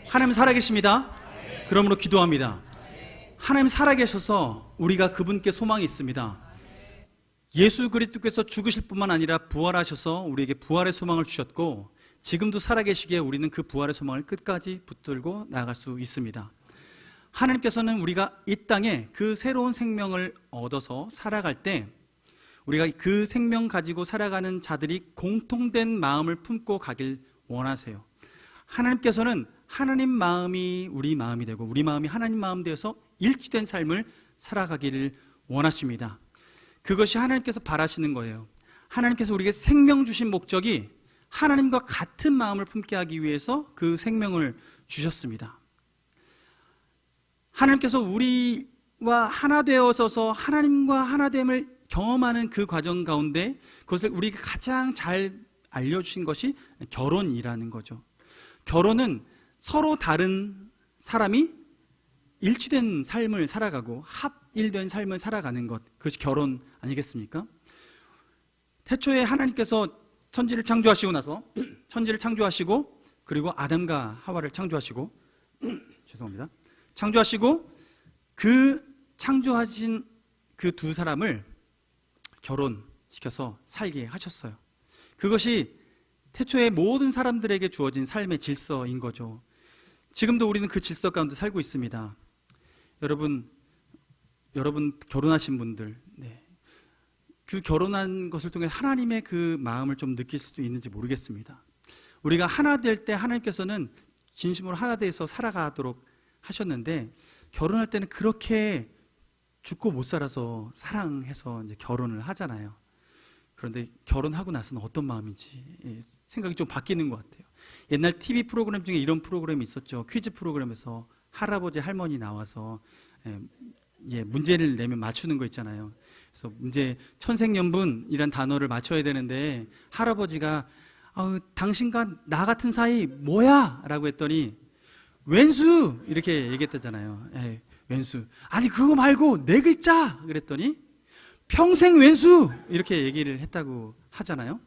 하나님 살아계십니다. 그러므로 기도합니다. 하나님 살아계셔서 우리가 그분께 소망이 있습니다. 예수 그리스도께서 죽으실 뿐만 아니라 부활하셔서 우리에게 부활의 소망을 주셨고, 지금도 살아계시기에 우리는 그 부활의 소망을 끝까지 붙들고 나아갈 수 있습니다. 하나님께서는 우리가 이 땅에 그 새로운 생명을 얻어서 살아갈 때, 우리가 그 생명 가지고 살아가는 자들이 공통된 마음을 품고 가길 원하세요. 하나님께서는 하나님 마음이 우리 마음이 되고 우리 마음이 하나님 마음 되어서 일치된 삶을 살아가기를 원하십니다. 그것이 하나님께서 바라시는 거예요. 하나님께서 우리에게 생명 주신 목적이 하나님과 같은 마음을 품게 하기 위해서 그 생명을 주셨습니다. 하나님께서 우리와 하나 되어서서 하나님과 하나됨을 경험하는 그 과정 가운데 그것을 우리가 가장 잘 알려주신 것이 결혼이라는 거죠. 결혼은 서로 다른 사람이 일치된 삶을 살아가고 합일된 삶을 살아가는 것, 그것이 결혼 아니겠습니까? 태초에 하나님께서 천지를 창조하시고 나서 천지를 창조하시고, 그리고 아담과 하와를 창조하시고 죄송합니다. 창조하시고 그 창조하신 그 두 사람을 결혼시켜서 살게 하셨어요. 그것이 태초에 모든 사람들에게 주어진 삶의 질서인 거죠. 지금도 우리는 그 질서 가운데 살고 있습니다. 여러분 결혼하신 분들, 그 결혼한 것을 통해 하나님의 그 마음을 좀 느낄 수도 있는지 모르겠습니다. 우리가 하나 될 때 하나님께서는 진심으로 하나 돼서 살아가도록 하셨는데, 결혼할 때는 그렇게 죽고 못 살아서 사랑해서 이제 결혼을 하잖아요. 그런데 결혼하고 나서는 어떤 마음인지 생각이 좀 바뀌는 것 같아요. 옛날 TV 프로그램 중에 이런 프로그램이 있었죠. 퀴즈 프로그램에서 할아버지 할머니 나와서 문제를 내면 맞추는 거 있잖아요. 그래서 문제 천생연분이란 단어를 맞춰야 되는데 할아버지가 당신과 나 같은 사이 뭐야? 라고 했더니 왼수 이렇게 얘기했다잖아요. 왼수. 아니 그거 말고 네 글자 그랬더니 평생 왼수 이렇게 얘기를 했다고 하잖아요.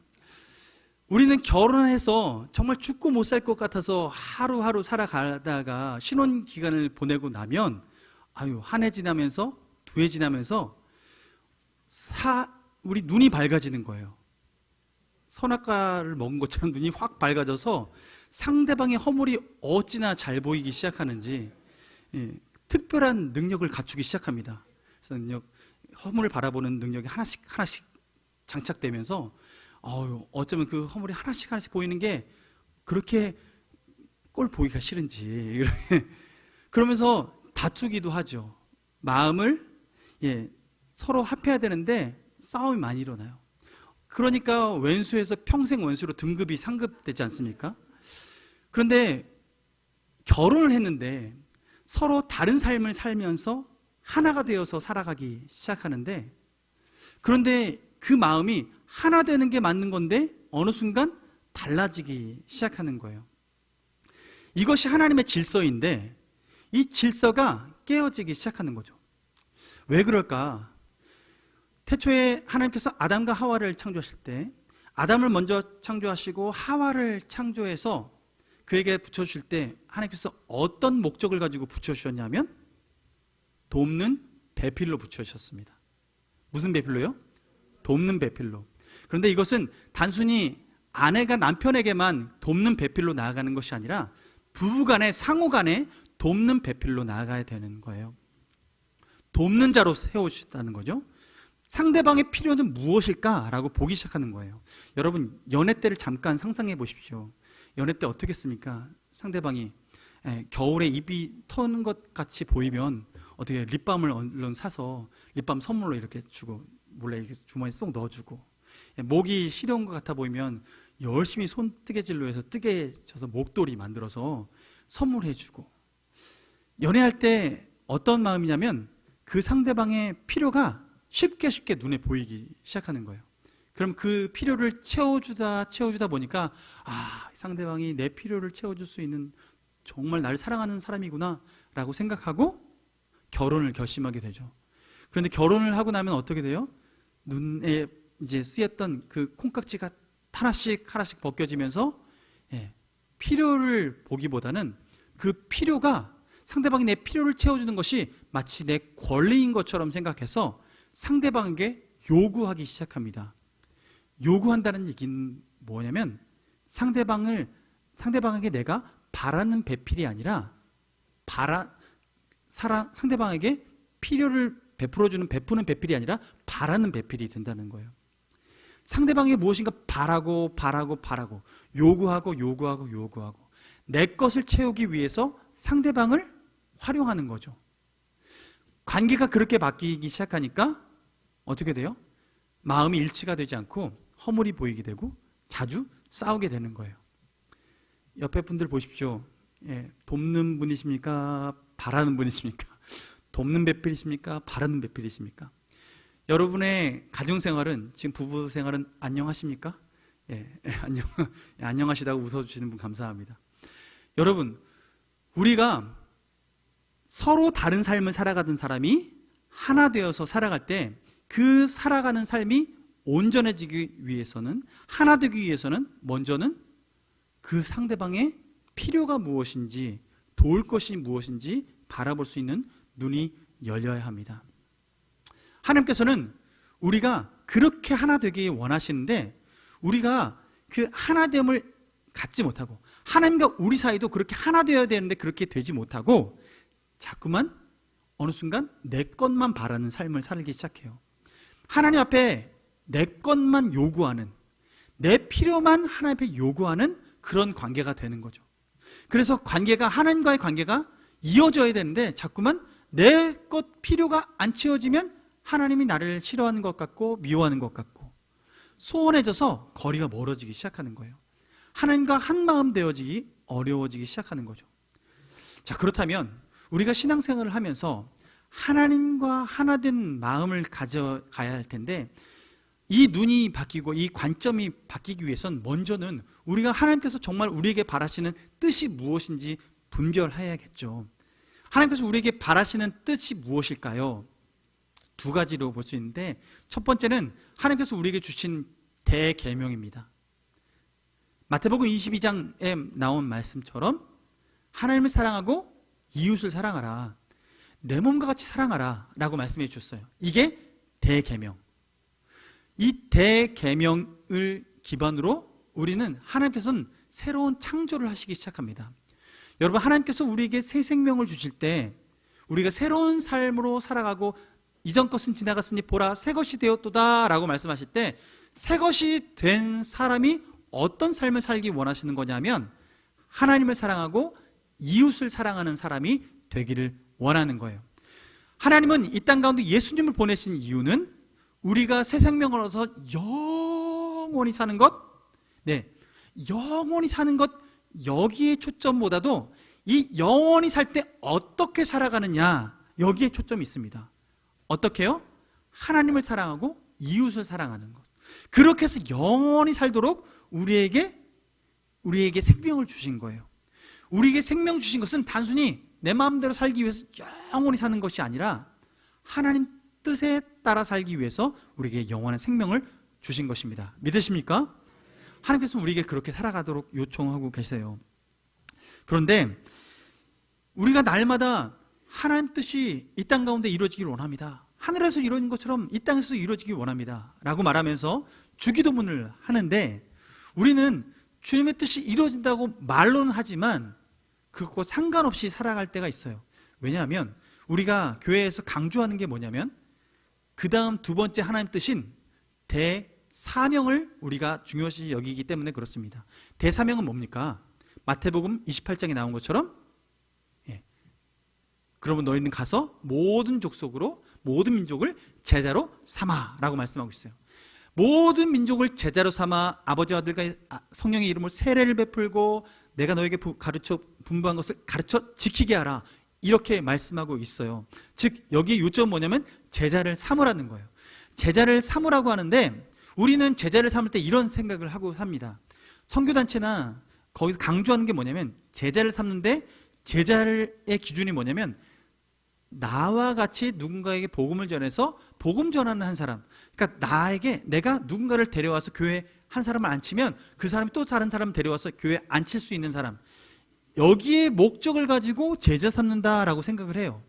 우리는 결혼해서 정말 죽고 못 살 것 같아서 하루하루 살아가다가 신혼기간을 보내고 나면 한 해 지나면서 두 해 지나면서 우리 눈이 밝아지는 거예요. 선악과를 먹은 것처럼 눈이 확 밝아져서 상대방의 허물이 어찌나 잘 보이기 시작하는지 특별한 능력을 갖추기 시작합니다. 그래서 허물을 바라보는 능력이 하나씩 장착되면서 어쩌면 그 허물이 하나씩 보이는 게 그렇게 꼴 보기가 싫은지 그러면서 다투기도 하죠. 마음을 서로 합해야 되는데 싸움이 많이 일어나요. 그러니까 왼수에서 평생 원수로 등급이 상급되지 않습니까? 그런데 결혼을 했는데 서로 다른 삶을 살면서 하나가 되어서 살아가기 시작하는데, 그런데 그 마음이 하나 되는 게 맞는 건데 어느 순간 달라지기 시작하는 거예요. 이것이 하나님의 질서인데 이 질서가 깨어지기 시작하는 거죠. 왜 그럴까? 태초에 하나님께서 아담과 하와를 창조하실 때 아담을 먼저 창조하시고 하와를 창조해서 그에게 붙여주실 때 하나님께서 어떤 목적을 가지고 붙여주셨냐면 돕는 배필로 붙여주셨습니다. 무슨 배필로요? 돕는 배필로. 그런데 이것은 단순히 아내가 남편에게만 돕는 배필로 나아가는 것이 아니라 부부간에 상호간에 돕는 배필로 나아가야 되는 거예요. 돕는 자로 세워주셨다는 거죠. 상대방의 필요는 무엇일까라고 보기 시작하는 거예요. 여러분 연애 때를 잠깐 상상해 보십시오. 연애 때 어떻겠습니까? 상대방이 겨울에 입이 터는 것 같이 보이면 어떻게 립밤을 얼른 사서 립밤 선물로 이렇게 주고 몰래 이렇게 주머니에 쏙 넣어주고, 목이 시려운 것 같아 보이면 열심히 손 뜨개질로 해서 뜨개져서 목도리 만들어서 선물해주고, 연애할 때 어떤 마음이냐면 그 상대방의 필요가 쉽게 눈에 보이기 시작하는 거예요. 그럼 그 필요를 채워주다 보니까 상대방이 내 필요를 채워줄 수 있는 정말 나를 사랑하는 사람이구나 라고 생각하고 결혼을 결심하게 되죠. 그런데 결혼을 하고 나면 어떻게 돼요? 눈에 이제 쓰였던 그 콩깍지가 하나씩 벗겨지면서 필요를 보기보다는 그 필요가 상대방이 내 필요를 채워주는 것이 마치 내 권리인 것처럼 생각해서 상대방에게 요구하기 시작합니다. 요구한다는 얘기는 뭐냐면 상대방에게 내가 바라는 배필이 아니라 상대방에게 필요를 베푸는 배필이 아니라 바라는 배필이 된다는 거예요. 상대방이 무엇인가 바라고 요구하고 내 것을 채우기 위해서 상대방을 활용하는 거죠. 관계가 그렇게 바뀌기 시작하니까 어떻게 돼요? 마음이 일치가 되지 않고 허물이 보이게 되고 자주 싸우게 되는 거예요. 옆에 분들 보십시오. 돕는 분이십니까? 바라는 분이십니까? 돕는 배필이십니까? 바라는 배필이십니까? 여러분의 가정생활은, 지금 부부생활은 안녕하십니까? 안녕하시다고 웃어주시는 분 감사합니다. 여러분, 우리가 서로 다른 삶을 살아가던 사람이 하나 되어서 살아갈 때 그 살아가는 삶이 온전해지기 위해서는, 하나 되기 위해서는 먼저는 그 상대방의 필요가 무엇인지, 도울 것이 무엇인지 바라볼 수 있는 눈이 열려야 합니다. 하나님께서는 우리가 그렇게 하나 되기 원하시는데 우리가 그 하나됨을 갖지 못하고, 하나님과 우리 사이도 그렇게 하나 되어야 되는데 그렇게 되지 못하고 자꾸만 어느 순간 내 것만 바라는 삶을 살기 시작해요. 하나님 앞에 내 것만 요구하는, 내 필요만 하나님 앞에 요구하는 그런 관계가 되는 거죠. 그래서 하나님과의 관계가 이어져야 되는데 자꾸만 내 것 필요가 안 채워지면 하나님이 나를 싫어하는 것 같고 미워하는 것 같고 소원해져서 거리가 멀어지기 시작하는 거예요. 하나님과 한 마음 되어지기 어려워지기 시작하는 거죠. 자, 그렇다면 우리가 신앙생활을 하면서 하나님과 하나 된 마음을 가져가야 할 텐데, 이 눈이 바뀌고 이 관점이 바뀌기 위해선 먼저는 우리가 하나님께서 정말 우리에게 바라시는 뜻이 무엇인지 분별해야겠죠. 하나님께서 우리에게 바라시는 뜻이 무엇일까요? 두 가지로 볼 수 있는데, 첫 번째는 하나님께서 우리에게 주신 대계명입니다. 마태복음 22장에 나온 말씀처럼 하나님을 사랑하고 이웃을 사랑하라, 내 몸과 같이 사랑하라 라고 말씀해 주셨어요. 이게 대계명. 이 대계명을 기반으로 우리는 하나님께서는 새로운 창조를 하시기 시작합니다. 여러분, 하나님께서 우리에게 새 생명을 주실 때 우리가 새로운 삶으로 살아가고 이전 것은 지나갔으니 보라 새 것이 되었도다 라고 말씀하실 때, 새 것이 된 사람이 어떤 삶을 살기 원하시는 거냐면 하나님을 사랑하고 이웃을 사랑하는 사람이 되기를 원하는 거예요. 하나님은 이 땅 가운데 예수님을 보내신 이유는 우리가 새 생명을 얻어서 영원히 사는 것, 영원히 사는 것, 여기에 초점보다도 이 영원히 살 때 어떻게 살아가느냐, 여기에 초점이 있습니다. 어떻게요? 하나님을 사랑하고 이웃을 사랑하는 것. 그렇게 해서 영원히 살도록 우리에게 생명을 주신 거예요. 우리에게 생명 주신 것은 단순히 내 마음대로 살기 위해서 영원히 사는 것이 아니라 하나님 뜻에 따라 살기 위해서 우리에게 영원한 생명을 주신 것입니다. 믿으십니까? 하나님께서 우리에게 그렇게 살아가도록 요청하고 계세요. 그런데 우리가 날마다 하나님 뜻이 이 땅 가운데 이루어지기를 원합니다. 하늘에서 이루어진 것처럼 이 땅에서 이루어지기 원합니다 라고 말하면서 주기도문을 하는데, 우리는 주님의 뜻이 이루어진다고 말로는 하지만 그것과 상관없이 살아갈 때가 있어요. 왜냐하면 우리가 교회에서 강조하는 게 뭐냐면 그 다음 두 번째 하나님 뜻인 대사명을 우리가 중요시 여기기 때문에 그렇습니다. 대사명은 뭡니까? 마태복음 28장에 나온 것처럼 그러면 너희는 가서 모든 족속으로 모든 민족을 제자로 삼아 라고 말씀하고 있어요. 모든 민족을 제자로 삼아 아버지와 아들과 성령의 이름으로 세례를 베풀고 내가 너에게 가르쳐 분부한 것을 가르쳐 지키게 하라, 이렇게 말씀하고 있어요. 즉 여기에 요점은 뭐냐면 제자를 삼으라는 거예요. 제자를 삼으라고 하는데 우리는 제자를 삼을 때 이런 생각을 하고 삽니다. 선교단체나 거기서 강조하는 게 뭐냐면, 제자를 삼는데 제자의 기준이 뭐냐면 나와 같이 누군가에게 복음을 전해서 복음 전하는 한 사람, 그러니까 내가 누군가를 데려와서 교회에 한 사람을 앉히면 그 사람이 또 다른 사람을 데려와서 교회에 앉힐 수 있는 사람, 여기에 목적을 가지고 제자 삼는다라고 생각을 해요.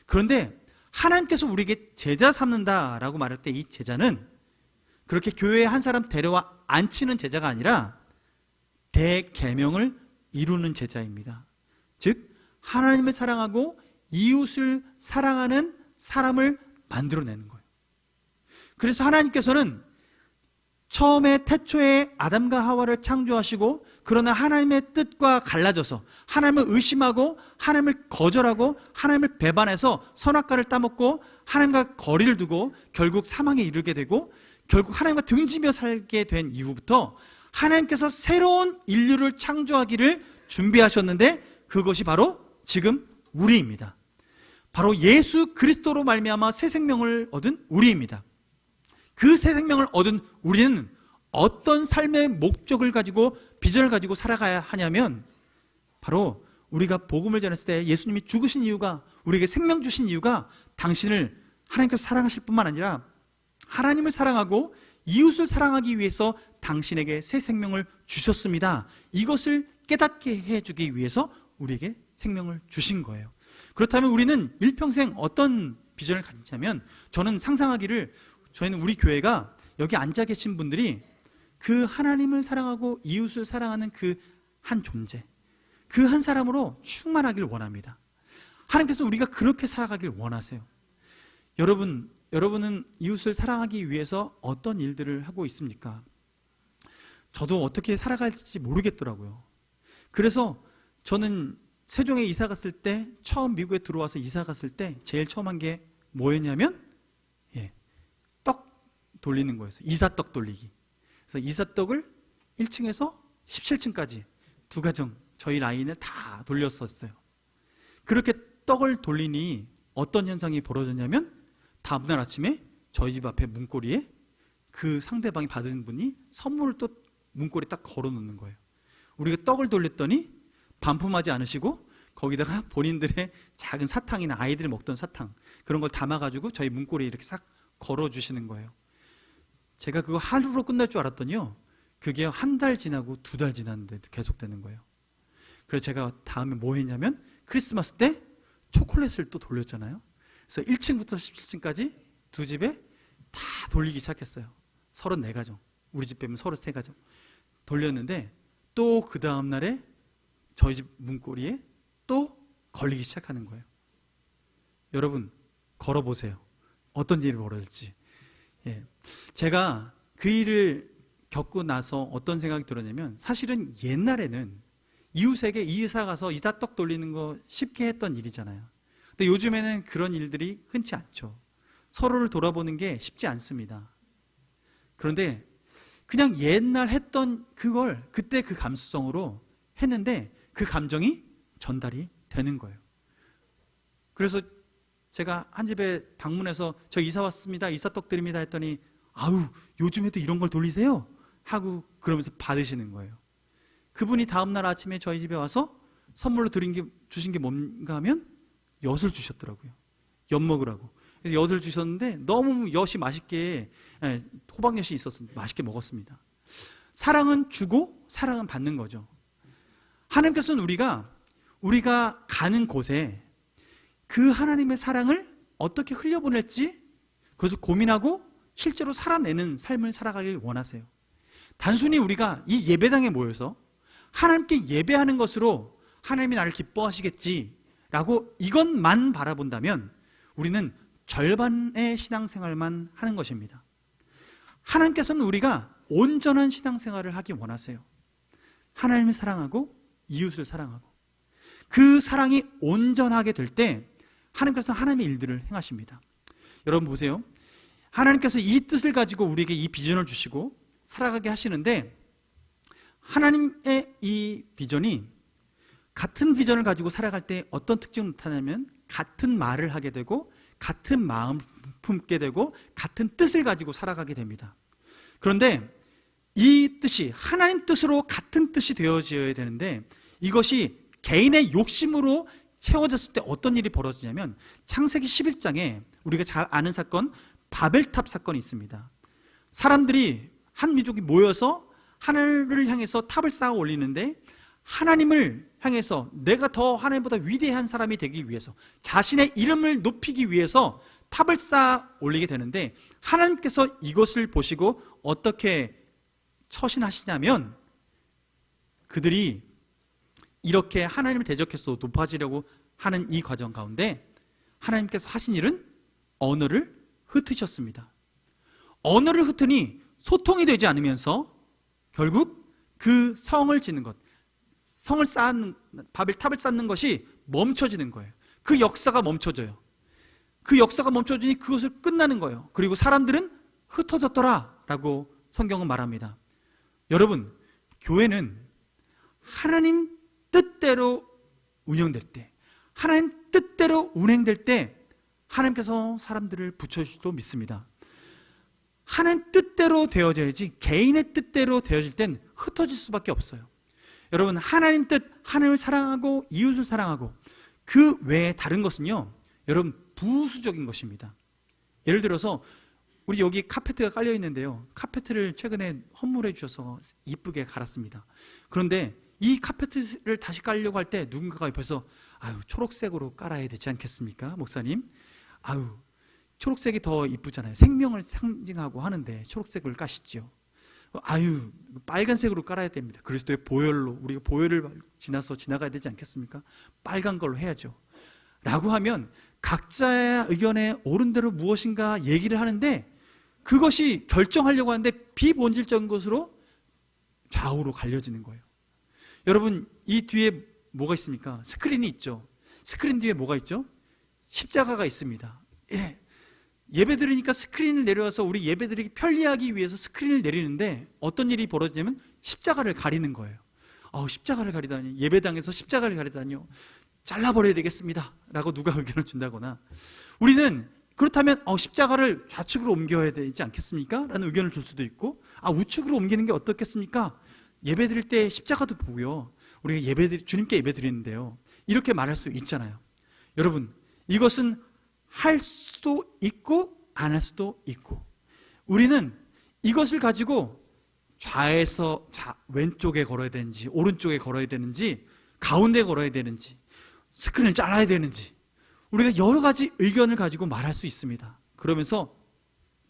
그런데 하나님께서 우리에게 제자 삼는다라고 말할 때 이 제자는 그렇게 교회에 한 사람 데려와 앉히는 제자가 아니라 대계명을 이루는 제자입니다. 즉 하나님을 사랑하고 이웃을 사랑하는 사람을 만들어내는 거예요. 그래서 하나님께서는 처음에 태초에 아담과 하와를 창조하시고, 그러나 하나님의 뜻과 갈라져서 하나님을 의심하고 하나님을 거절하고 하나님을 배반해서 선악과를 따먹고 하나님과 거리를 두고 결국 사망에 이르게 되고, 결국 하나님과 등지며 살게 된 이후부터 하나님께서 새로운 인류를 창조하기를 준비하셨는데, 그것이 바로 지금 우리입니다. 바로 예수 그리스도로 말미암아 새 생명을 얻은 우리입니다. 그 새 생명을 얻은 우리는 어떤 삶의 목적을 가지고 비전을 가지고 살아가야 하냐면, 바로 우리가 복음을 전했을 때 예수님이 죽으신 이유가, 우리에게 생명 주신 이유가 당신을 하나님께서 사랑하실 뿐만 아니라 하나님을 사랑하고 이웃을 사랑하기 위해서 당신에게 새 생명을 주셨습니다. 이것을 깨닫게 해주기 위해서 우리에게 생명을 주신 거예요. 그렇다면 우리는 일평생 어떤 비전을 가지냐면, 저는 상상하기를, 저희는 우리 교회가 여기 앉아 계신 분들이 그 하나님을 사랑하고 이웃을 사랑하는 그 한 존재, 그 한 사람으로 충만하길 원합니다. 하나님께서 우리가 그렇게 살아가길 원하세요. 여러분은 이웃을 사랑하기 위해서 어떤 일들을 하고 있습니까? 저도 어떻게 살아갈지 모르겠더라고요. 그래서 저는 세종에 이사 갔을 때, 처음 미국에 들어와서 이사 갔을 때 제일 처음 한 게 뭐였냐면, 떡 돌리는 거였어요. 이사떡 돌리기. 그래서 이사떡을 1층에서 17층까지 두 가정, 저희 라인을 다 돌렸었어요. 그렇게 떡을 돌리니 어떤 현상이 벌어졌냐면, 다음날 아침에 저희 집 앞에 문고리에 그 상대방이 받은 분이 선물을 또 문고리에 딱 걸어 놓는 거예요. 우리가 떡을 돌렸더니 반품하지 않으시고 거기다가 본인들의 작은 사탕이나 아이들이 먹던 사탕, 그런 걸 담아가지고 저희 문고리에 이렇게 싹 걸어주시는 거예요. 제가 그거 하루로 끝날 줄 알았더니요, 그게 한 달 지나고 2달 지났는데 계속 되는 거예요. 그래서 제가 다음에 뭐 했냐면, 크리스마스 때 초콜릿을 또 돌렸잖아요. 그래서 1층부터 17층까지 두 집에 다 돌리기 시작했어요. 34가정, 우리 집 빼면 33가정 돌렸는데, 또 그 다음 날에 저희 집 문고리에 또 걸리기 시작하는 거예요. 여러분, 걸어보세요. 어떤 일이 벌어질지. 제가 그 일을 겪고 나서 어떤 생각이 들었냐면, 사실은 옛날에는 이웃에게 이사 가서 이사떡 돌리는 거 쉽게 했던 일이잖아요. 근데 요즘에는 그런 일들이 흔치 않죠. 서로를 돌아보는 게 쉽지 않습니다. 그런데 그냥 옛날 했던 그걸 그때 그 감수성으로 했는데 그 감정이 전달이 되는 거예요. 그래서 제가 한 집에 방문해서 저 이사 왔습니다, 이사떡 드립니다 했더니, 아우 요즘에도 이런 걸 돌리세요? 하고 그러면서 받으시는 거예요. 그분이 다음날 아침에 저희 집에 와서 선물로 주신 게 뭔가 하면 엿을 주셨더라고요. 엿 먹으라고. 그래서 엿을 주셨는데 너무 엿이 맛있게, 호박엿이 있어서 맛있게 먹었습니다. 사랑은 주고 사랑은 받는 거죠. 하나님께서는 우리가 가는 곳에 그 하나님의 사랑을 어떻게 흘려보낼지, 그것을 고민하고 실제로 살아내는 삶을 살아가길 원하세요. 단순히 우리가 이 예배당에 모여서 하나님께 예배하는 것으로 하나님이 나를 기뻐하시겠지라고 이것만 바라본다면 우리는 절반의 신앙생활만 하는 것입니다. 하나님께서는 우리가 온전한 신앙생활을 하기 원하세요. 하나님을 사랑하고 이웃을 사랑하고, 그 사랑이 온전하게 될 때 하나님께서 하나님의 일들을 행하십니다. 여러분 보세요. 하나님께서 이 뜻을 가지고 우리에게 이 비전을 주시고 살아가게 하시는데, 하나님의 이 비전이 같은 비전을 가지고 살아갈 때 어떤 특징을 나타내냐면, 같은 말을 하게 되고 같은 마음 품게 되고 같은 뜻을 가지고 살아가게 됩니다. 그런데 이 뜻이 하나님 뜻으로 같은 뜻이 되어져야 되는데, 이것이 개인의 욕심으로 채워졌을 때 어떤 일이 벌어지냐면, 창세기 11장에 우리가 잘 아는 사건, 바벨탑 사건이 있습니다. 사람들이, 한 민족이 모여서 하늘을 향해서 탑을 쌓아 올리는데, 하나님을 향해서 내가 더 하나님보다 위대한 사람이 되기 위해서, 자신의 이름을 높이기 위해서 탑을 쌓아 올리게 되는데, 하나님께서 이것을 보시고 어떻게 처신하시냐면, 그들이 이렇게 하나님을 대적해서 높아지려고 하는 이 과정 가운데 하나님께서 하신 일은 언어를 흩으셨습니다. 언어를 흩으니 소통이 되지 않으면서 결국 그 성을 짓는 것, 성을 쌓는, 바벨탑을 쌓는 것이 멈춰지는 거예요. 그 역사가 멈춰져요. 그 역사가 멈춰지니 그것을 끝나는 거예요. 그리고 사람들은 흩어졌더라 라고 성경은 말합니다. 여러분, 교회는 하나님 뜻대로 운영될 때, 하나님 뜻대로 운행될 때 하나님께서 사람들을 붙여주시도 믿습니다. 하나님 뜻대로 되어져야지 개인의 뜻대로 되어질 땐 흩어질 수밖에 없어요. 여러분, 하나님 뜻, 하나님을 사랑하고 이웃을 사랑하고 그 외에 다른 것은요, 여러분, 부수적인 것입니다. 예를 들어서 우리 여기 카페트가 깔려 있는데요, 카페트를 최근에 헌물해 주셔서 이쁘게 갈았습니다. 그런데 이 카페트를 다시 깔려고 할 때 누군가가 옆에서 아유, 초록색으로 깔아야 되지 않겠습니까, 목사님? 아유, 초록색이 더 이쁘잖아요. 생명을 상징하고 하는데 초록색을 까시죠. 아유, 빨간색으로 깔아야 됩니다. 그리스도의 보혈로, 우리가 보혈을 지나서 지나가야 되지 않겠습니까? 빨간 걸로 해야죠 라고 하면 각자의 의견에 옳은 대로 무엇인가 얘기를 하는데, 그것이 결정하려고 하는데 비본질적인 것으로 좌우로 갈려지는 거예요. 여러분, 이 뒤에 뭐가 있습니까? 스크린이 있죠. 스크린 뒤에 뭐가 있죠? 십자가가 있습니다. 예. 예배 드리니까 스크린을 내려와서 우리 예배 드리기 편리하기 위해서 스크린을 내리는데 어떤 일이 벌어지냐면 십자가를 가리는 거예요. 십자가를 가리다니, 예배당에서 십자가를 가리다니요, 잘라버려야 되겠습니다 라고 누가 의견을 준다거나, 우리는 그렇다면 십자가를 좌측으로 옮겨야 되지 않겠습니까? 라는 의견을 줄 수도 있고, 우측으로 옮기는 게 어떻겠습니까? 예배 드릴 때 십자가도 보고요, 우리가 주님께 예배 드리는데요, 이렇게 말할 수 있잖아요. 여러분, 이것은 할 수도 있고 안 할 수도 있고, 우리는 이것을 가지고 좌에서 왼쪽에 걸어야 되는지 오른쪽에 걸어야 되는지 가운데 걸어야 되는지 스크린을 잘라야 되는지, 우리가 여러 가지 의견을 가지고 말할 수 있습니다. 그러면서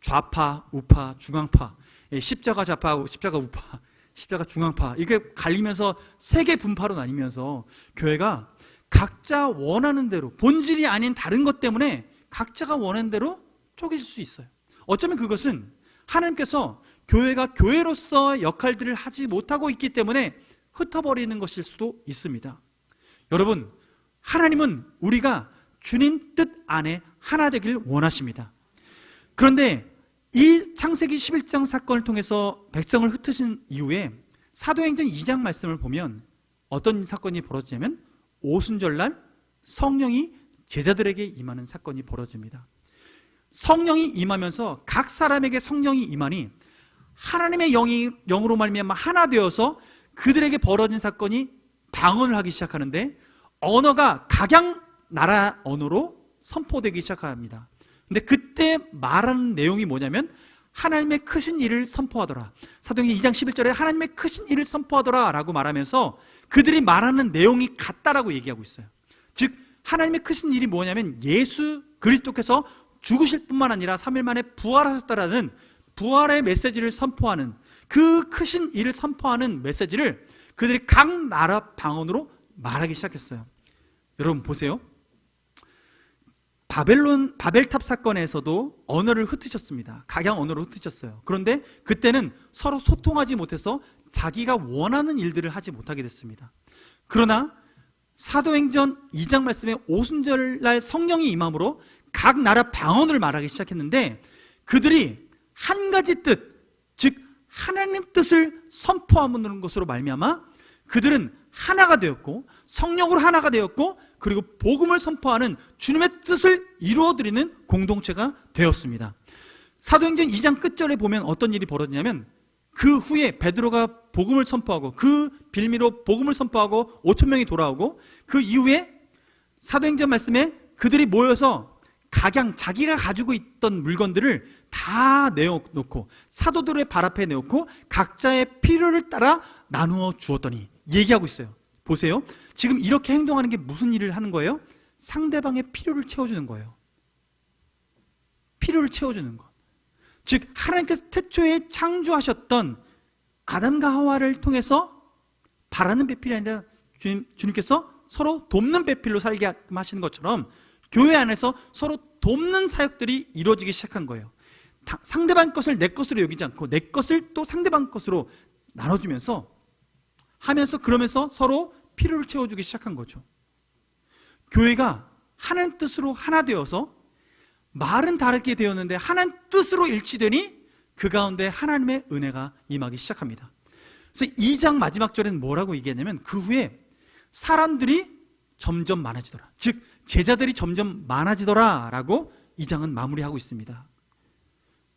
좌파, 우파, 중앙파, 십자가 좌파, 십자가 우파, 십자가 중앙파, 이게 갈리면서 세계 분파로 나뉘면서 교회가 각자 원하는 대로, 본질이 아닌 다른 것 때문에 각자가 원하는 대로 쪼개질 수 있어요. 어쩌면 그것은 하나님께서 교회가 교회로서의 역할들을 하지 못하고 있기 때문에 흩어버리는 것일 수도 있습니다. 여러분, 하나님은 우리가 주님 뜻 안에 하나 되길 원하십니다. 그런데 이 창세기 11장 사건을 통해서 백성을 흩으신 이후에 사도행전 2장 말씀을 보면 어떤 사건이 벌어지냐면, 오순절날 성령이 제자들에게 임하는 사건이 벌어집니다. 성령이 임하면서 각 사람에게 성령이 임하니 하나님의 영으로 말미암아 하나 되어서 그들에게 벌어진 사건이 방언을 하기 시작하는데, 언어가 각양 나라 언어로 선포되기 시작합니다. 근데 그때 말하는 내용이 뭐냐면 하나님의 크신 일을 선포하더라. 사도행전 2장 11절에 하나님의 크신 일을 선포하더라 라고 말하면서 그들이 말하는 내용이 같다라고 얘기하고 있어요. 즉 하나님의 크신 일이 뭐냐면 예수 그리스도께서 죽으실 뿐만 아니라 3일 만에 부활하셨다라는 부활의 메시지를 선포하는, 그 크신 일을 선포하는 메시지를 그들이 각 나라 방언으로 말하기 시작했어요. 여러분 보세요. 바벨탑 사건에서도 언어를 흩으셨습니다. 각양 언어로 흩으셨어요. 그런데 그때는 서로 소통하지 못해서 자기가 원하는 일들을 하지 못하게 됐습니다. 그러나 사도행전 2장 말씀에 오순절날 성령이 임함으로 각 나라 방언을 말하기 시작했는데, 그들이 한 가지 뜻, 즉 하나님 뜻을 선포하는 것으로 말미암아 그들은 하나가 되었고 성령으로 하나가 되었고, 그리고 복음을 선포하는 주님의 뜻을 이루어드리는 공동체가 되었습니다. 사도행전 2장 끝절에 보면 어떤 일이 벌어지냐면, 그 후에 베드로가 복음을 선포하고 그 빌미로 복음을 선포하고 5,000명이 돌아오고, 그 이후에 사도행전 말씀에 그들이 모여서 각양 자기가 가지고 있던 물건들을 다 내어놓고 사도들의 발 앞에 내놓고 각자의 필요를 따라 나누어 주었더니 얘기하고 있어요. 보세요. 지금 이렇게 행동하는 게 무슨 일을 하는 거예요? 상대방의 필요를 채워주는 거예요. 필요를 채워주는 것. 즉 하나님께서 태초에 창조하셨던 아담과 하와를 통해서 바라는 배필이 아니라 주님께서 서로 돕는 배필로 살게 하시는 것처럼 교회 안에서 서로 돕는 사역들이 이루어지기 시작한 거예요. 상대방 것을 내 것으로 여기지 않고 내 것을 또 상대방 것으로 나눠주면서 하면서 그러면서 서로 필요를 채워주기 시작한 거죠. 교회가 하나님 뜻으로 하나 되어서 말은 다르게 되었는데 하나님 뜻으로 일치되니 그 가운데 하나님의 은혜가 임하기 시작합니다. 그래서 2장 마지막 절에는 뭐라고 얘기했냐면 그 후에 사람들이 점점 많아지더라. 즉 제자들이 점점 많아지더라 라고 2장은 마무리하고 있습니다.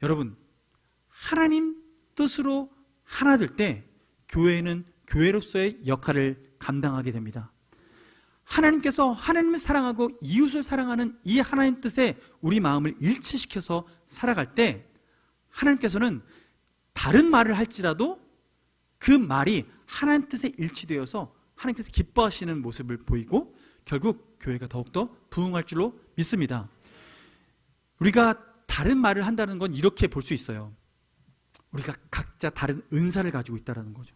여러분, 하나님 뜻으로 하나 될 때 교회는 교회로서의 역할을 감당하게 됩니다. 하나님께서 하나님을 사랑하고 이웃을 사랑하는 이 하나님 뜻에 우리 마음을 일치시켜서 살아갈 때 하나님께서는 다른 말을 할지라도 그 말이 하나님 뜻에 일치되어서 하나님께서 기뻐하시는 모습을 보이고 결국 교회가 더욱더 부흥할 줄로 믿습니다. 우리가 다른 말을 한다는 건 이렇게 볼 수 있어요. 우리가 각자 다른 은사를 가지고 있다는 거죠.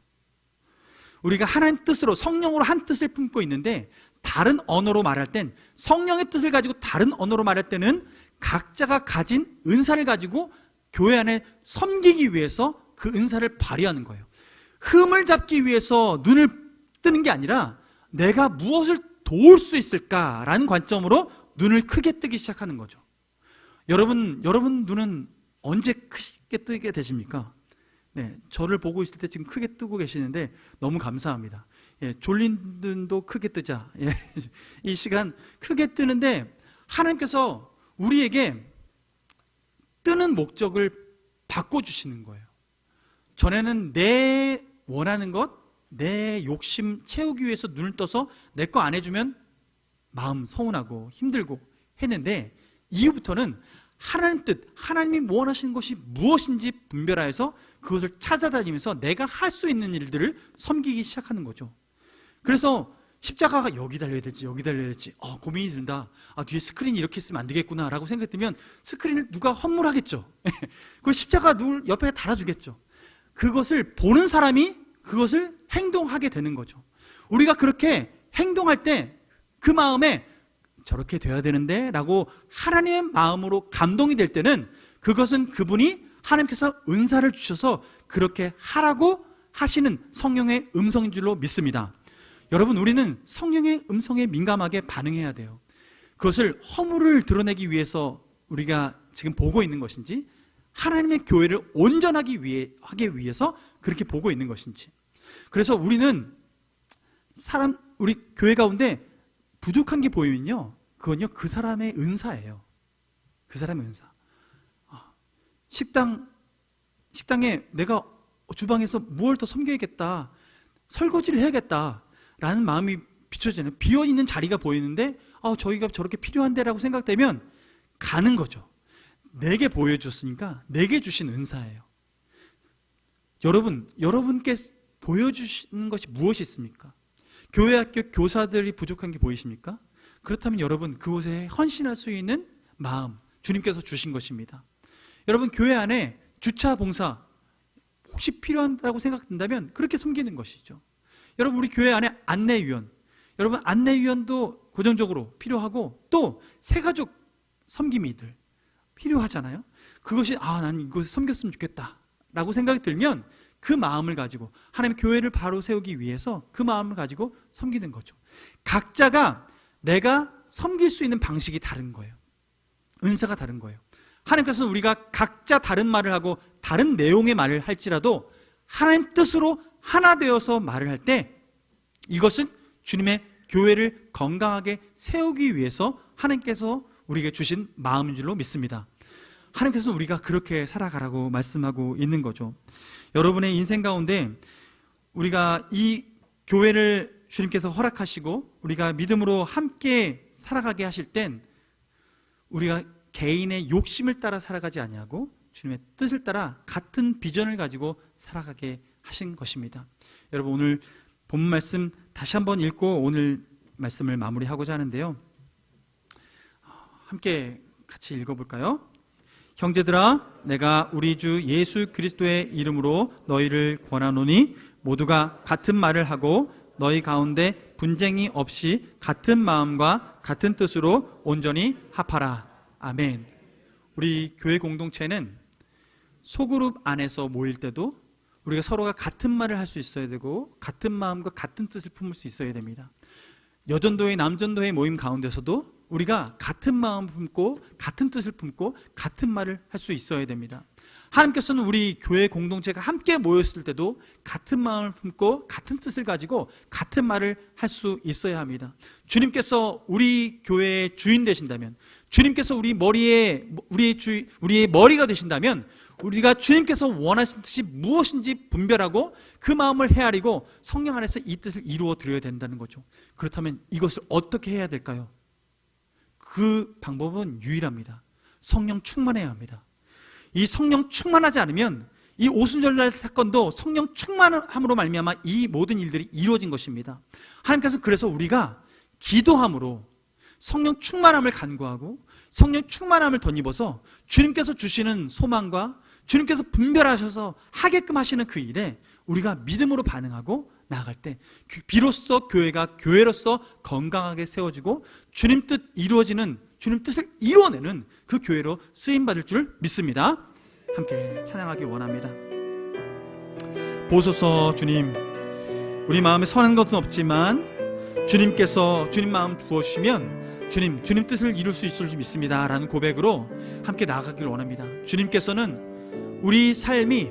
우리가 하나님 뜻으로 성령으로 한 뜻을 품고 있는데 다른 언어로 말할 땐 성령의 뜻을 가지고 다른 언어로 말할 때는 각자가 가진 은사를 가지고 교회 안에 섬기기 위해서 그 은사를 발휘하는 거예요. 흠을 잡기 위해서 눈을 뜨는 게 아니라 내가 무엇을 도울 수 있을까라는 관점으로 눈을 크게 뜨기 시작하는 거죠. 여러분 눈은 언제 크게 뜨게 되십니까? 네, 저를 보고 있을 때 지금 크게 뜨고 계시는데 너무 감사합니다. 예, 졸린 눈도 크게 뜨자. 예, 이 시간 크게 뜨는데 하나님께서 우리에게 뜨는 목적을 바꿔주시는 거예요. 전에는 내 원하는 것, 내 욕심 채우기 위해서 눈을 떠서 내 거 안 해주면 마음 서운하고 힘들고 했는데 이후부터는 하나님 뜻, 하나님이 원하시는 것이 무엇인지 분별하여서 그것을 찾아다니면서 내가 할 수 있는 일들을 섬기기 시작하는 거죠. 그래서 십자가가 여기 달려야 될지 여기 달려야 될지 고민이 든다. 뒤에 스크린이 이렇게 쓰면 안 되겠구나 라고 생각되면 스크린을 누가 헌물하겠죠. 그걸 십자가 누굴 옆에 달아주겠죠. 그것을 보는 사람이 그것을 행동하게 되는 거죠. 우리가 그렇게 행동할 때 그 마음에 저렇게 돼야 되는데 라고 하나님의 마음으로 감동이 될 때는 그것은 그분이 하나님께서 은사를 주셔서 그렇게 하라고 하시는 성령의 음성인 줄로 믿습니다. 여러분, 우리는 성령의 음성에 민감하게 반응해야 돼요. 그것을 허물을 드러내기 위해서 우리가 지금 보고 있는 것인지 하나님의 교회를 온전하게 하기 위해서 그렇게 보고 있는 것인지. 그래서 우리는 우리 교회 가운데 부족한 게 보이면요, 그건요 그 사람의 은사예요. 그 사람의 은사. 식당에 내가 주방에서 무엇을 더 섬겨야겠다, 설거지를 해야겠다 라는 마음이 비춰지는, 비어있는 자리가 보이는데 저희가 저렇게 필요한데 라고 생각되면 가는 거죠. 내게 보여줬으니까 내게 주신 은사예요. 여러분께 보여주시는 것이 무엇이 있습니까? 교회 학교 교사들이 부족한 게 보이십니까? 그렇다면 여러분 그곳에 헌신할 수 있는 마음 주님께서 주신 것입니다. 여러분 교회 안에 주차 봉사 혹시 필요하다고 생각된다면 그렇게 섬기는 것이죠. 여러분 우리 교회 안에 안내위원, 여러분 안내위원도 고정적으로 필요하고 또 새가족 섬김이들 필요하잖아요. 그것이 난 이곳에 섬겼으면 좋겠다 라고 생각이 들면 그 마음을 가지고 하나님의 교회를 바로 세우기 위해서 그 마음을 가지고 섬기는 거죠. 각자가 내가 섬길 수 있는 방식이 다른 거예요. 은사가 다른 거예요. 하나님께서는 우리가 각자 다른 말을 하고 다른 내용의 말을 할지라도 하나님 뜻으로 하나 되어서 말을 할 때 이것은 주님의 교회를 건강하게 세우기 위해서 하나님께서 우리에게 주신 마음인 줄로 믿습니다. 하나님께서는 우리가 그렇게 살아가라고 말씀하고 있는 거죠. 여러분의 인생 가운데 우리가 이 교회를 주님께서 허락하시고 우리가 믿음으로 함께 살아가게 하실 땐 우리가 개인의 욕심을 따라 살아가지 아니하고 주님의 뜻을 따라 같은 비전을 가지고 살아가게 하신 것입니다. 여러분 오늘 본 말씀 다시 한번 읽고 오늘 말씀을 마무리하고자 하는데요, 함께 같이 읽어볼까요? 형제들아, 내가 우리 주 예수 그리스도의 이름으로 너희를 권하노니 모두가 같은 말을 하고 너희 가운데 분쟁이 없이 같은 마음과 같은 뜻으로 온전히 합하라. 아멘. 우리 교회 공동체는 소그룹 안에서 모일 때도 우리가 서로가 같은 말을 할 수 있어야 되고 같은 마음과 같은 뜻을 품을 수 있어야 됩니다. 여전도회, 남전도회 모임 가운데서도 우리가 같은 마음을 품고 같은 뜻을 품고 같은 말을 할 수 있어야 됩니다. 하나님께서는 우리 교회 공동체가 함께 모였을 때도 같은 마음을 품고 같은 뜻을 가지고 같은 말을 할 수 있어야 합니다. 주님께서 우리 교회의 주인 되신다면, 주님께서 우리의 머리가 되신다면, 우리가 주님께서 원하시는 뜻이 무엇인지 분별하고 그 마음을 헤아리고 성령 안에서 이 뜻을 이루어 드려야 된다는 거죠. 그렇다면 이것을 어떻게 해야 될까요? 그 방법은 유일합니다. 성령 충만해야 합니다. 이 성령 충만하지 않으면 이 오순절날 사건도 성령 충만함으로 말미암아 이 모든 일들이 이루어진 것입니다. 하나님께서 그래서 우리가 기도함으로 성령 충만함을 간구하고 성령 충만함을 덧입어서 주님께서 주시는 소망과 주님께서 분별하셔서 하게끔 하시는 그 일에 우리가 믿음으로 반응하고 나아갈 때 비로소 교회가 교회로서 건강하게 세워지고 주님 뜻 이루어지는, 주님 뜻을 이루어내는 그 교회로 쓰임받을 줄 믿습니다. 함께 찬양하기 원합니다. 보소서 주님, 우리 마음에 선한 것은 없지만 주님께서 주님 마음 부어주시면 주님 뜻을 이룰 수 있을 줄 믿습니다 라는 고백으로 함께 나아가기를 원합니다. 주님께서는 우리 삶이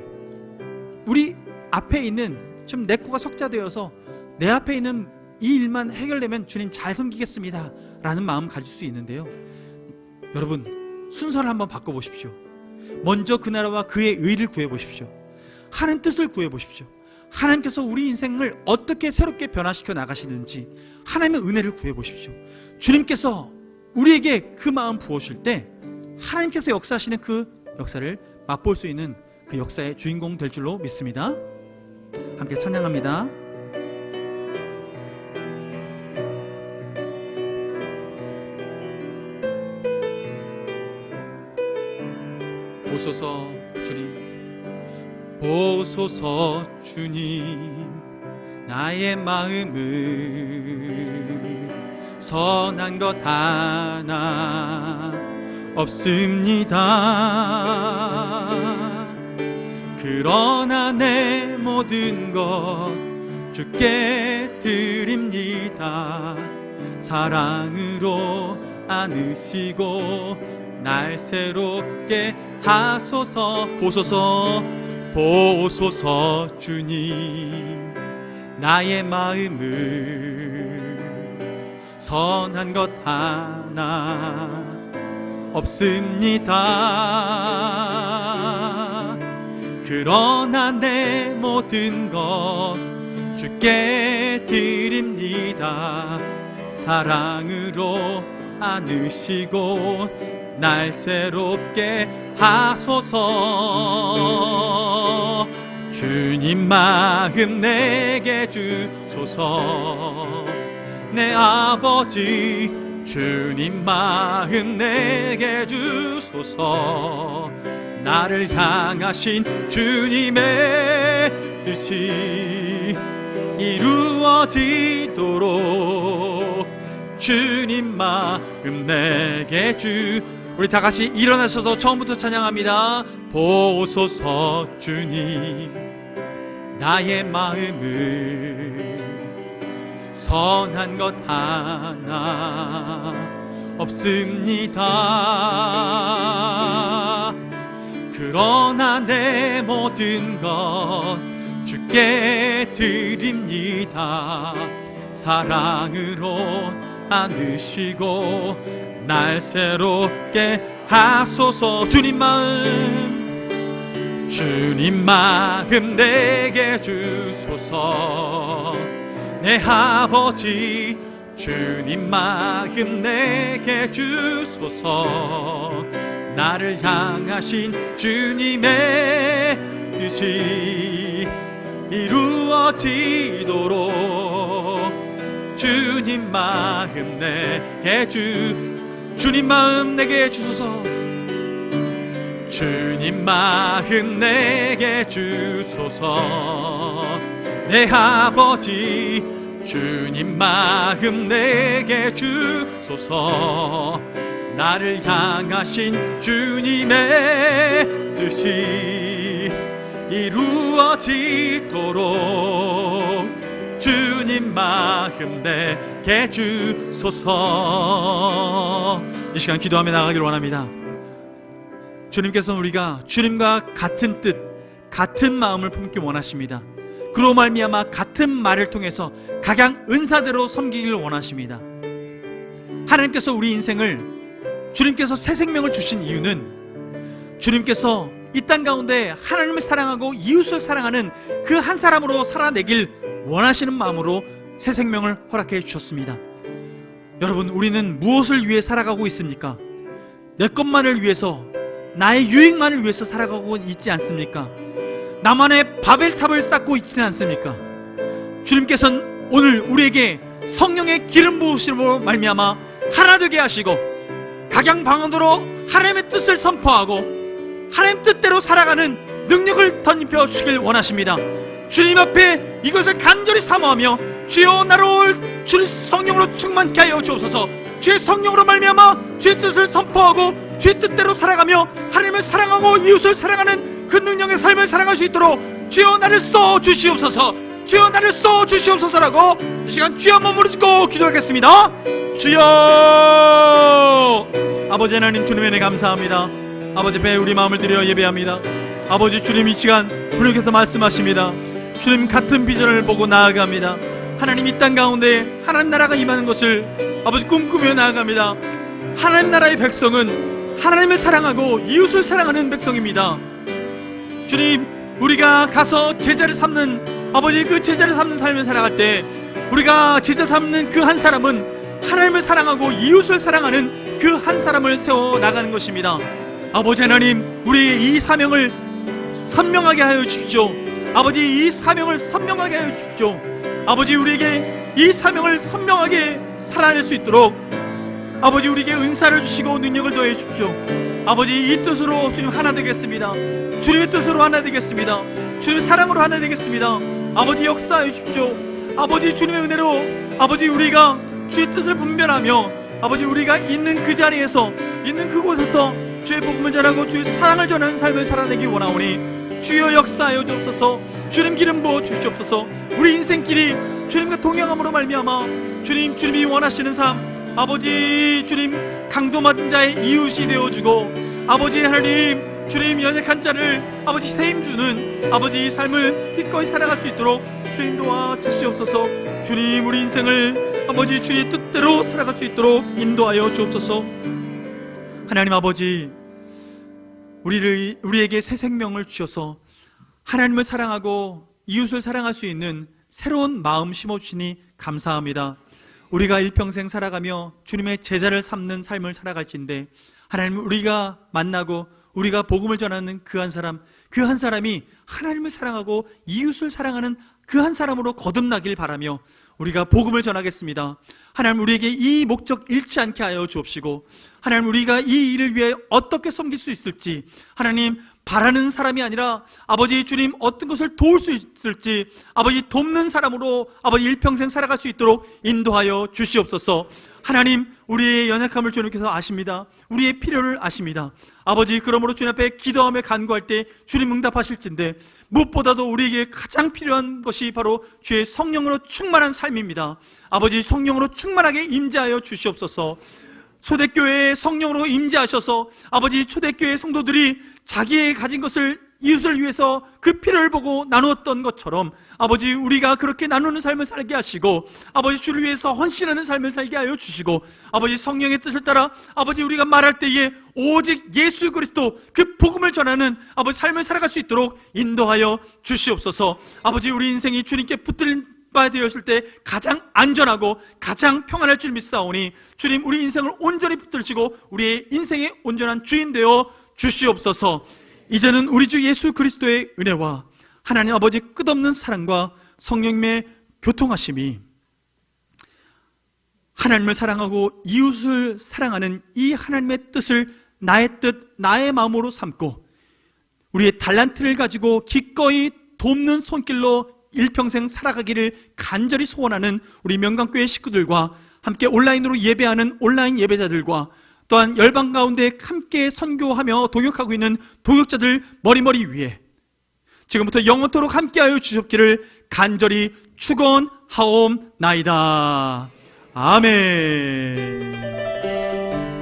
우리 앞에 있는, 지금 내 코가 석자되어서 내 앞에 있는 이 일만 해결되면 주님 잘 섬기겠습니다 라는 마음 가질 수 있는데요, 여러분 순서를 한번 바꿔보십시오. 먼저 그 나라와 그의 의를 구해보십시오. 하나님 뜻을 구해보십시오. 하나님께서 우리 인생을 어떻게 새롭게 변화시켜 나가시는지 하나님의 은혜를 구해보십시오. 주님께서 우리에게 그 마음 부어주실 때 하나님께서 역사하시는 그 역사를 맛볼 수 있는 그 역사의 주인공 될 줄로 믿습니다. 함께 찬양합니다. 보소서 주님, 보소서 주님, 나의 마음을 선한 것 하나 없습니다. 그러나 내 모든 것 주께 드립니다. 사랑으로 안으시고 날 새롭게 하소서. 보소서, 보소서 주님, 나의 마음을 선한 것 하나 없습니다. 그러나 내 모든 것 주께 드립니다. 사랑으로 안으시고 날 새롭게 하소서. 주님 마음 내게 주소서. 내 아버지 주님 마음 내게 주소서. 나를 향하신 주님의 뜻이 이루어지도록 주님 마음 내게 우리 다 같이 일어나셔서 처음부터 찬양합니다. 보소서 주님, 나의 마음을 선한 것 하나 없습니다. 그러나 내 모든 것 주께 드립니다. 사랑으로 안으시고 날 새롭게 하소서. 주님 마음 내게 주소서. 내 아버지 주님 마음 내게 주소서. 나를 향하신 주님의 뜻이 이루어지도록 주님 마음 내게 주님 마음 내게 주소서. 주님 마음 내게 주소서. 내 아버지 주님 마음 내게 주소서. 나를 향하신 주님의 뜻이 이루어지도록 주님 마음 내게 주소서. 이 시간 기도하며 나가기를 원합니다. 주님께서는 우리가 주님과 같은 뜻, 같은 마음을 품기 원하십니다. 그로 말미암아 같은 말을 통해서 각양 은사대로 섬기기를 원하십니다. 하나님께서 우리 인생을, 주님께서 새 생명을 주신 이유는 주님께서 이 땅 가운데 하나님을 사랑하고 이웃을 사랑하는 그 한 사람으로 살아내길 원하시는 마음으로 새 생명을 허락해 주셨습니다. 여러분, 우리는 무엇을 위해 살아가고 있습니까? 내 것만을 위해서, 나의 유익만을 위해서 살아가고 있지 않습니까? 나만의 바벨탑을 쌓고 있지는 않습니까? 주님께서는 오늘 우리에게 성령의 기름 부으심으로 말미암아 하나 되게 하시고 각양방언으로 하나님의 뜻을 선포하고 하나님 뜻대로 살아가는 능력을 덧입혀 주시길 원하십니다. 주님 앞에 이것을 간절히 사모하며 주여 나를 주의 성령으로 충만케 하여 주옵소서. 주의 성령으로 말미암아 주의 뜻을 선포하고 주의 뜻대로 살아가며 하나님을 사랑하고 이웃을 사랑하는 그 능력의 삶을 살아갈 수 있도록 주여 나를 써 주시옵소서. 주여 나를 써 주시옵소서라고 이 시간 주여 한번 무릎 꿇고 기도하겠습니다. 주여. 아버지 하나님, 주님의 은혜 감사합니다. 아버지 앞에 우리 마음을 드려 예배합니다. 아버지, 주님 이 시간 주님께서 말씀하십니다. 주님 같은 비전을 보고 나아갑니다. 하나님 이 땅 가운데 하나님 나라가 임하는 것을 아버지 꿈꾸며 나아갑니다. 하나님 나라의 백성은 하나님을 사랑하고 이웃을 사랑하는 백성입니다. 주님, 우리가 가서 제자를 삼는 아버지 그 제자를 삼는 삶을 살아갈 때 우리가 제자 삼는 그 한 사람은 하나님을 사랑하고 이웃을 사랑하는 그 한 사람을 세워 나가는 것입니다. 아버지 하나님, 우리의 이 사명을 선명하게 하여 주십시오. 아버지, 이 사명을 선명하게 하여 주십시오. 아버지, 우리에게 이 사명을 선명하게 살아낼 수 있도록 아버지 우리에게 은사를 주시고 능력을 더해 주십시오. 아버지, 이 뜻으로 주님 하나 되겠습니다. 주님의 뜻으로 하나 되겠습니다. 주님의 사랑으로 하나 되겠습니다. 아버지, 역사해 주십시오. 아버지, 주님의 은혜로 아버지 우리가 주의 뜻을 분별하며 아버지 우리가 있는 그 자리에서, 있는 그곳에서 주의 복음을 전하고 주의 사랑을 전하는 삶을 살아내기 원하오니 주여 역사하여 주옵소서. 주님 기름 부어 주시옵소서. 우리 인생길이 주님과 동행함으로 말미암아 주님이 원하시는 삶, 아버지 주님 강도 맞은 자의 이웃이 되어주고 아버지 하나님 주님 연약한 자를 아버지 세임 주는 아버지 이 삶을 기꺼이 살아갈 수 있도록 주님 도와 주시옵소서. 주님, 우리 인생을 아버지 주님의 뜻대로 살아갈 수 있도록 인도하여 주옵소서. 하나님 아버지, 우리에게 새 생명을 주셔서 하나님을 사랑하고 이웃을 사랑할 수 있는 새로운 마음 심어주시니 감사합니다. 우리가 일평생 살아가며 주님의 제자를 삼는 삶을 살아갈진데 하나님, 우리가 만나고 우리가 복음을 전하는 그 한 사람, 그 한 사람이 하나님을 사랑하고 이웃을 사랑하는 그 한 사람으로 거듭나길 바라며 우리가 복음을 전하겠습니다. 하나님, 우리에게 이 목적 잃지 않게 하여 주옵시고 하나님, 우리가 이 일을 위해 어떻게 섬길 수 있을지 하나님, 바라는 사람이 아니라 아버지 주님 어떤 것을 도울 수 있을지 아버지 돕는 사람으로 아버지 일평생 살아갈 수 있도록 인도하여 주시옵소서. 하나님, 우리의 연약함을 주님께서 아십니다. 우리의 필요를 아십니다. 아버지, 그러므로 주님 앞에 기도하며 간구할 때 주님 응답하실진데 무엇보다도 우리에게 가장 필요한 것이 바로 주의 성령으로 충만한 삶입니다. 아버지, 성령으로 충만하게 임재하여 주시옵소서. 초대교회에 성령으로 임재하셔서 아버지 초대교회 성도들이 자기의 가진 것을 이웃을 위해서 그 필요를 보고 나누었던 것처럼 아버지 우리가 그렇게 나누는 삶을 살게 하시고 아버지 주를 위해서 헌신하는 삶을 살게 하여 주시고 아버지 성령의 뜻을 따라 아버지 우리가 말할 때에 오직 예수 그리스도 그 복음을 전하는 아버지 삶을 살아갈 수 있도록 인도하여 주시옵소서. 아버지, 우리 인생이 주님께 붙들린 바 되었을 때 가장 안전하고 가장 평안할 줄 믿사오니 주님, 우리 인생을 온전히 붙들시고 우리의 인생의 온전한 주인 되어 주시옵소서. 이제는 우리 주 예수 그리스도의 은혜와 하나님 아버지 끝없는 사랑과 성령님의 교통하심이 하나님을 사랑하고 이웃을 사랑하는 이 하나님의 뜻을 나의 뜻, 나의 마음으로 삼고 우리의 달란트를 가지고 기꺼이 돕는 손길로 일평생 살아가기를 간절히 소원하는 우리 명강교회 식구들과 함께 온라인으로 예배하는 온라인 예배자들과 또한 열방 가운데 함께 선교하며 동역하고 있는 동역자들 머리머리 위에 지금부터 영원토록 함께하여 주셨기를 간절히 축원하옵나이다. 아멘.